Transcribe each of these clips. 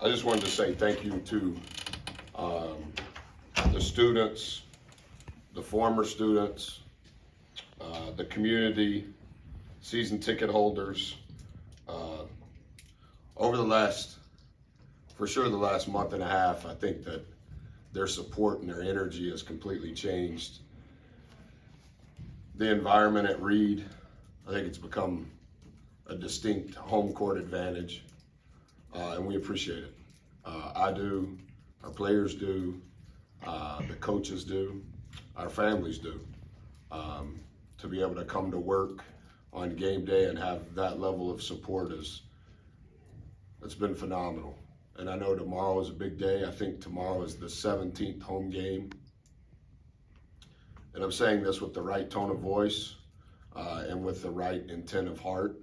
I just wanted to say thank you to the students, the former students, the community, season ticket holders. Over the last month and a half, I think that their support and their energy has completely changed. The environment at Reed, I think it's become a distinct home court advantage, and we appreciate it. I do, our players do, the coaches do, our families do. To be able to come to work on game day and have that level of support it's been phenomenal. And I know tomorrow is a big day. I think tomorrow is the 17th home game. And I'm saying this with the right tone of voice and with the right intent of heart.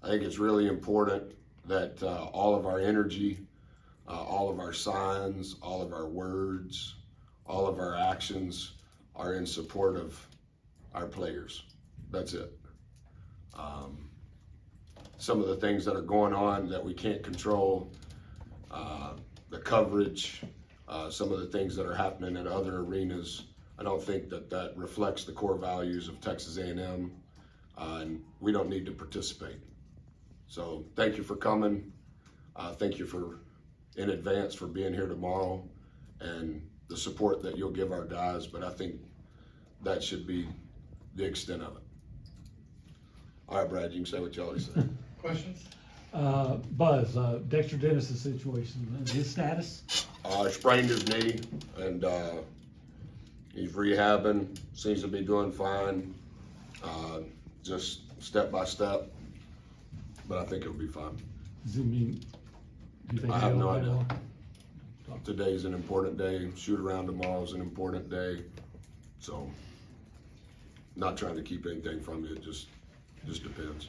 I think it's really important that all of our energy, all of our signs, all of our words, all of our actions are in support of our players. That's it. Some of the things that are going on that we can't control, the coverage, some of the things that are happening in other arenas, I don't think that reflects the core values of Texas A&M, and we don't need to participate. So thank you for coming. Thank you in advance for being here tomorrow and the support that you'll give our guys, but I think that should be the extent of it. All right, Brad, you can say what you always say. Questions? Buzz, Dexter Dennis' situation, his status? Sprained his knee, and he's rehabbing, seems to be doing fine, just step by step, but I think it'll be fine. Does it mean, do you think I have he'll no play idea. more? Today's an important day, shoot around tomorrow is an important day, so not trying to keep anything from you, it just depends.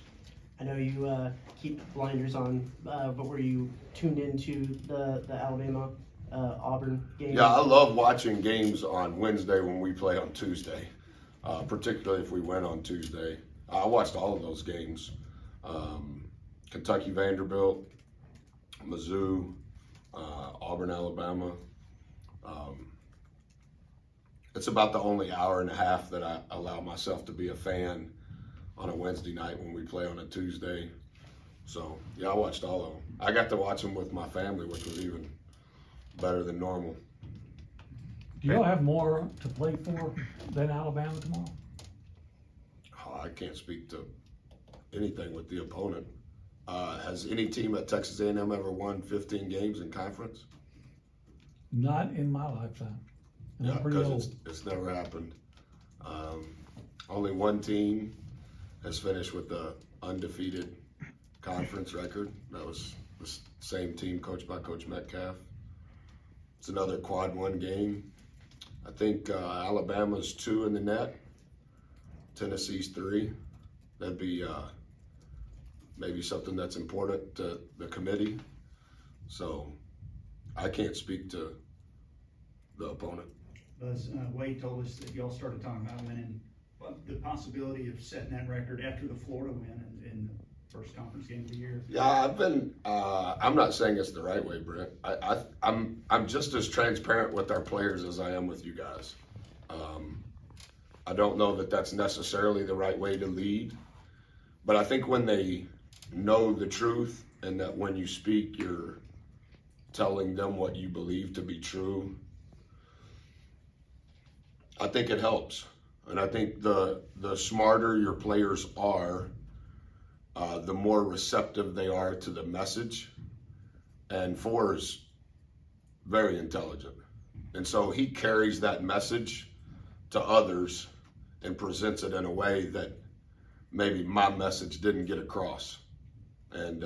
I know you keep blinders on, but were you tuned into the Alabama Auburn game? Yeah, I love watching games on Wednesday when we play on Tuesday, particularly if we win on Tuesday. I watched all of those games. Kentucky, Vanderbilt, Mizzou, Auburn, Alabama. It's about the only hour and a half that I allow myself to be a fan on a Wednesday night when we play on a Tuesday. So, yeah, I watched all of them. I got to watch them with my family, which was even better than normal. Do y'all have more to play for than Alabama tomorrow? Oh, I can't speak to anything with the opponent. Has any team at Texas A&M ever won 15 games in conference? Not in my lifetime. And Yeah, I'm pretty because old. it's never happened. Only one team has finished with the undefeated conference record. That was the same team coached by Coach Metcalf. It's another quad one game. I think Alabama's 2 in the net. Tennessee's 3. That'd be maybe something that's important to the committee. So I can't speak to the opponent. Buzz, Wade told us that y'all started talking about winning, the possibility of setting that record after the Florida win in the first conference game of the year. Yeah, I've been. I'm not saying it's the right way, Brent. I'm just as transparent with our players as I am with you guys. I don't know that that's necessarily the right way to lead, but I think when they know the truth and that when you speak, you're telling them what you believe to be true, I think it helps. And I think the smarter your players are, the more receptive they are to the message. And Four's very intelligent. And so he carries that message to others and presents it in a way that maybe my message didn't get across. And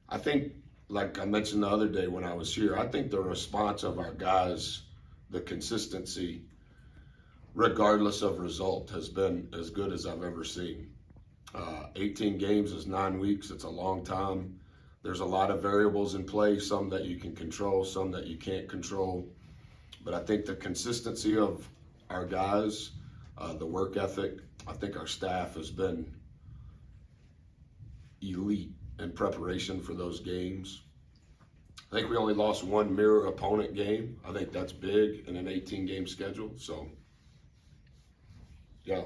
I think, like I mentioned the other day when I was here, I think the response of our guys, the consistency, regardless of result, has been as good as I've ever seen. 18 games is 9 weeks. It's a long time. There's a lot of variables in play, some that you can control, some that you can't control. But I think the consistency of our guys, the work ethic, I think our staff has been elite in preparation for those games. I think we only lost one mirror opponent game. I think that's big in an 18-game schedule. So, yeah.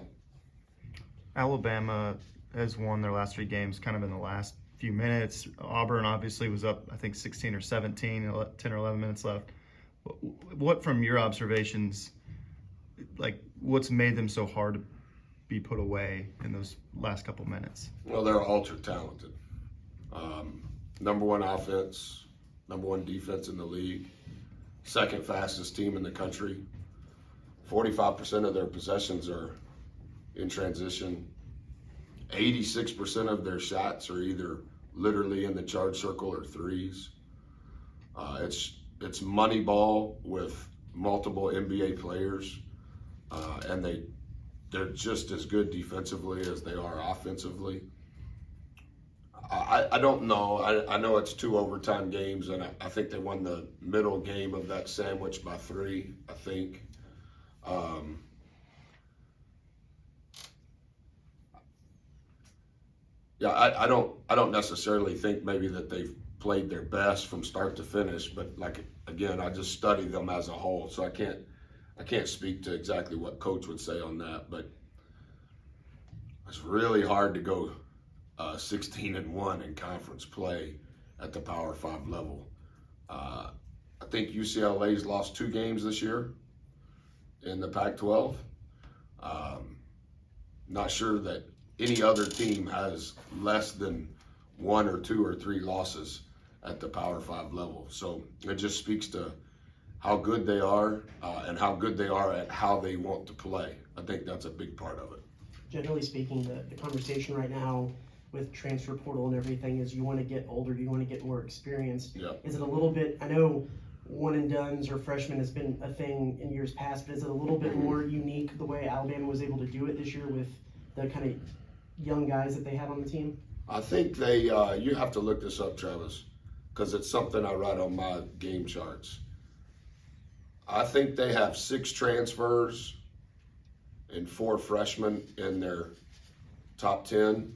Alabama has won their last 3 games kind of in the last few minutes. Auburn obviously was up, I think, 16 or 17, 10 or 11 minutes left. What from your observations, like, what's made them so hard to be put away in those last couple minutes? Well, they're ultra talented. Number 1 offense, number 1 defense in the league, second fastest team in the country. 45% of their possessions are in transition. 86% of their shots are either literally in the charge circle or threes. It's money ball with multiple NBA players, and they're just as good defensively as they are offensively. I don't know. I know it's 2 overtime games, and I think they won the middle game of that sandwich by 3, I think. Yeah, I don't necessarily think maybe that they've played their best from start to finish, but like, again, I just study them as a whole, so I can't speak to exactly what coach would say on that, but it's really hard to go 16-1 in conference play at the Power 5 level. I think UCLA's lost 2 games this year in the Pac-12. Not sure that any other team has less than 1 or 2 or 3 losses at the Power 5 level. So it just speaks to how good they are and how good they are at how they want to play. I think that's a big part of it. Generally speaking, the conversation right now with transfer portal and everything is you want to get older, you want to get more experience. Yeah. Is it a little bit, I know one and dones or freshmen has been a thing in years past, but is it a little bit more unique the way Alabama was able to do it this year with the kind of young guys that they have on the team? I think they, you have to look this up, Travis, because it's something I write on my game charts. I think they have 6 transfers and 4 freshmen in their top 10.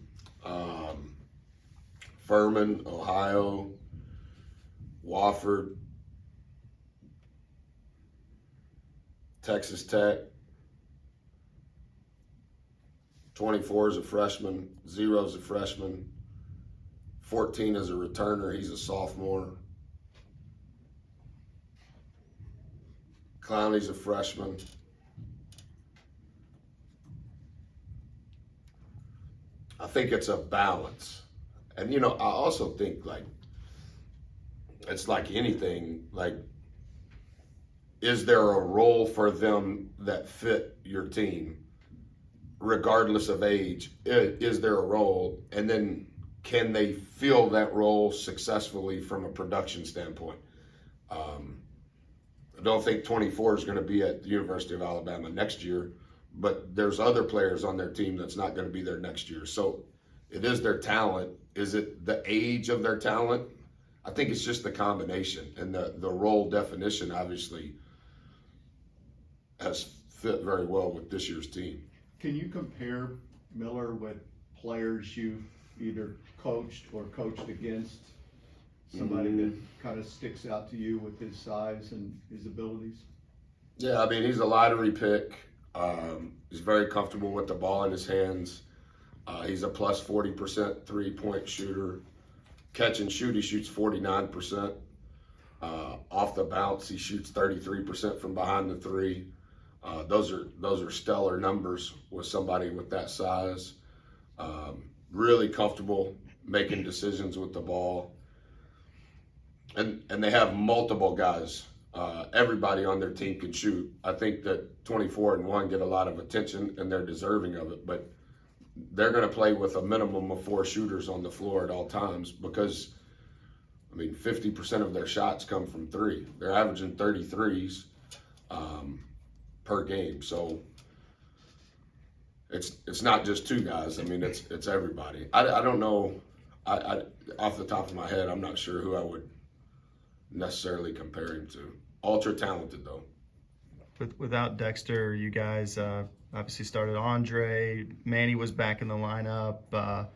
Furman, Ohio, Wofford, Texas Tech. 24 is a freshman, 0 is a freshman, 14 is a returner, he's a sophomore. Clowney's a freshman. I think it's a balance. And, I also think, like, it's like anything, like, is there a role for them that fit your team? Regardless of age, is there a role? And then can they fill that role successfully from a production standpoint? I don't think 24 is going to be at the University of Alabama next year, but there's other players on their team that's not going to be there next year. So it is their talent. Is it the age of their talent? I think it's just the combination, and the role definition obviously has fit very well with this year's team. Can you compare Miller with players you've either coached or coached against? Somebody that kind of sticks out to you with his size and his abilities? Yeah, I mean, he's a lottery pick. He's very comfortable with the ball in his hands. He's a plus 40% three-point shooter. Catch and shoot, he shoots 49%. Off the bounce, he shoots 33% from behind the 3. Those are stellar numbers with somebody with that size. Really comfortable making decisions with the ball. And they have multiple guys. Everybody on their team can shoot. I think that 24 and 1 get a lot of attention, and they're deserving of it. But they're going to play with a minimum of 4 shooters on the floor at all times because, 50% of their shots come from 3. They're averaging 33s per game. So it's not just 2 guys. It's everybody. I don't know. I off the top of my head, I'm not sure who I would necessarily compare him to. Ultra talented though. Without Dexter, you guys obviously started Andre. Manny was back in the lineup,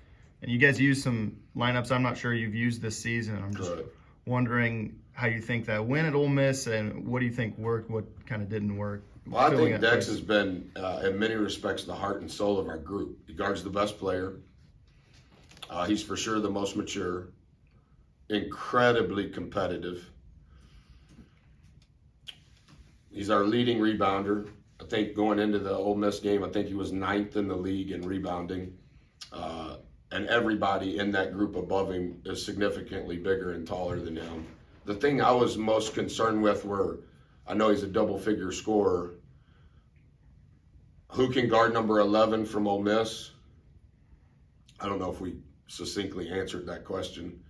and you guys used some lineups I'm not sure you've used this season. I'm just Good. wondering how you think that went at Ole Miss, and what do you think worked, what kind of didn't work? Well, I Filling think that Dex place. has been, in many respects, the heart and soul of our group. He guards the best player. He's for sure the most mature, incredibly competitive. He's our leading rebounder. I think going into the Ole Miss game, I think he was 9th in the league in rebounding. And everybody in that group above him is significantly bigger and taller than him. The thing I was most concerned with were, I know he's a double-figure scorer. Who can guard number 11 from Ole Miss? I don't know if we succinctly answered that question.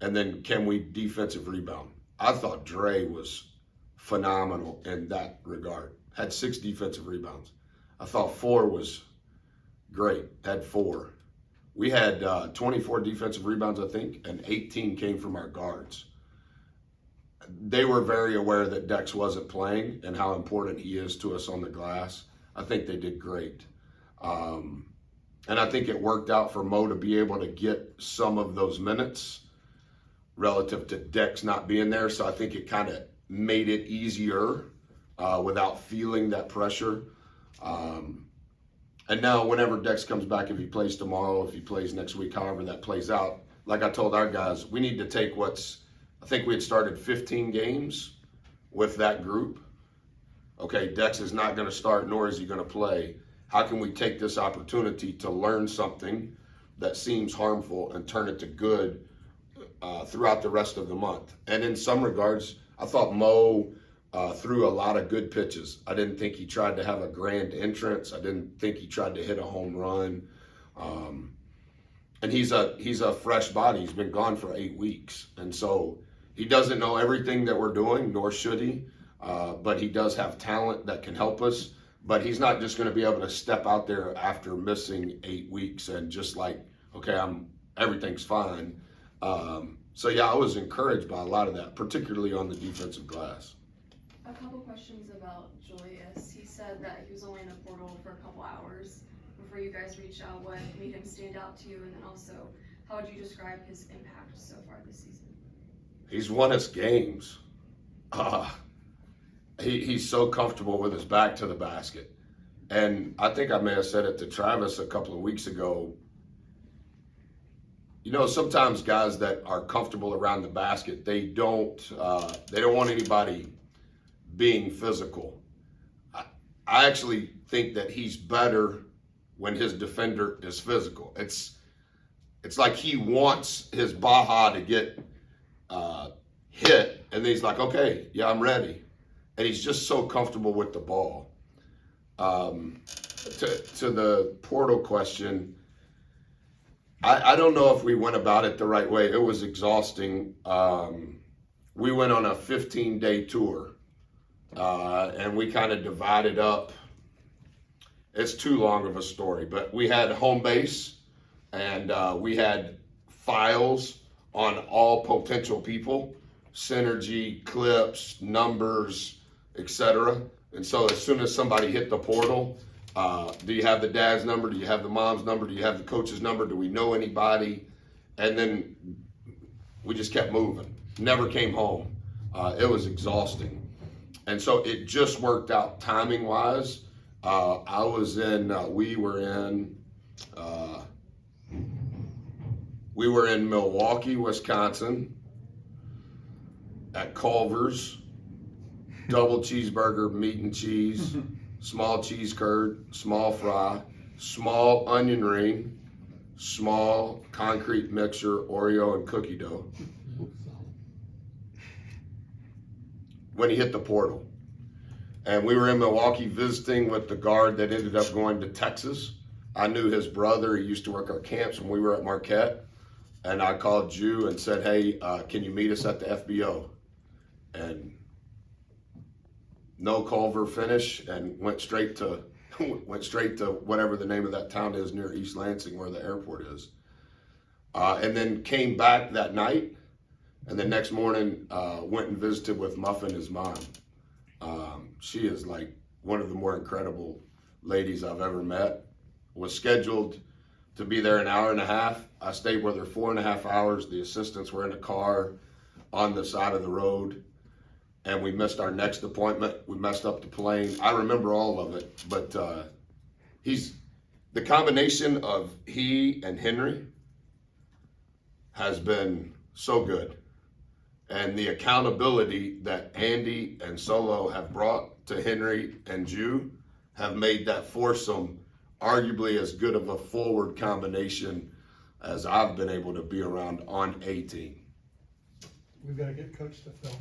And then can we defensive rebound? I thought Dre was phenomenal in that regard. Had 6 defensive rebounds. I thought 4 was great. Had 4. We had 24 defensive rebounds, I think, and 18 came from our guards. They were very aware that Dex wasn't playing and how important he is to us on the glass. I think they did great. And I think it worked out for Mo to be able to get some of those minutes relative to Dex not being there. So I think it kind of made it easier without feeling that pressure. And now whenever Dex comes back, if he plays tomorrow, if he plays next week, however that plays out, like I told our guys, we need to take I think we had started 15 games with that group. Okay, Dex is not going to start, nor is he going to play. How can we take this opportunity to learn something that seems harmful and turn it to good throughout the rest of the month? And in some regards, I thought Mo threw a lot of good pitches. I didn't think he tried to have a grand entrance. I didn't think he tried to hit a home run. And he's a fresh body. He's been gone for 8 weeks. And so he doesn't know everything that we're doing, nor should he. But he does have talent that can help us. But he's not just going to be able to step out there after missing 8 weeks and just like, okay, everything's fine. So yeah, I was encouraged by a lot of that, particularly on the defensive glass. A couple questions about Julius. He said that he was only in the portal for a couple hours before you guys reached out. What made him stand out to you? And then also, how would you describe his impact so far this season? He's won us games. He's so comfortable with his back to the basket. And I think I may have said it to Travis a couple of weeks ago. You know, sometimes guys that are comfortable around the basket, they don't want anybody being physical. I actually think that he's better when his defender is physical. It's like he wants his Baja to get hit, and then he's like, okay, yeah, I'm ready. And he's just so comfortable with the ball. To the portal question, I don't know if we went about it the right way. It was exhausting. We went on a 15-day tour. And we kind of divided up. It's too long of a story, but we had home base and we had files on all potential people, synergy, clips, numbers, etc. And so as soon as somebody hit the portal, do you have the dad's number? Do you have the mom's number? Do you have the coach's number? Do we know anybody? And then we just kept moving. Never came home. It was exhausting. And so it just worked out timing wise. We were in Milwaukee, Wisconsin at Culver's, double cheeseburger, meat and cheese, small cheese curd, small fry, small onion ring, small concrete mixer, Oreo and cookie dough. When he hit the portal. And we were in Milwaukee visiting with the guard that ended up going to Texas. I knew his brother. He used to work our camps when we were at Marquette. And I called Jew and said, hey, can you meet us at the FBO? And no Culver finish and went straight to whatever the name of that town is near East Lansing where the airport is. And then came back that night. And the next morning, went and visited with Muffin, his mom. She is like one of the more incredible ladies I've ever met. Was scheduled to be there an hour and a half. I stayed with her 4.5 hours. The assistants were in a car on the side of the road, and we missed our next appointment. We messed up the plane. I remember all of it, but the combination of he and Henry has been so good. And the accountability that Andy and Solo have brought to Henry and Jew have made that foursome arguably as good of a forward combination as I've been able to be around on a team. We've got to get Coach to film.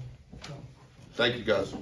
Thank you, guys.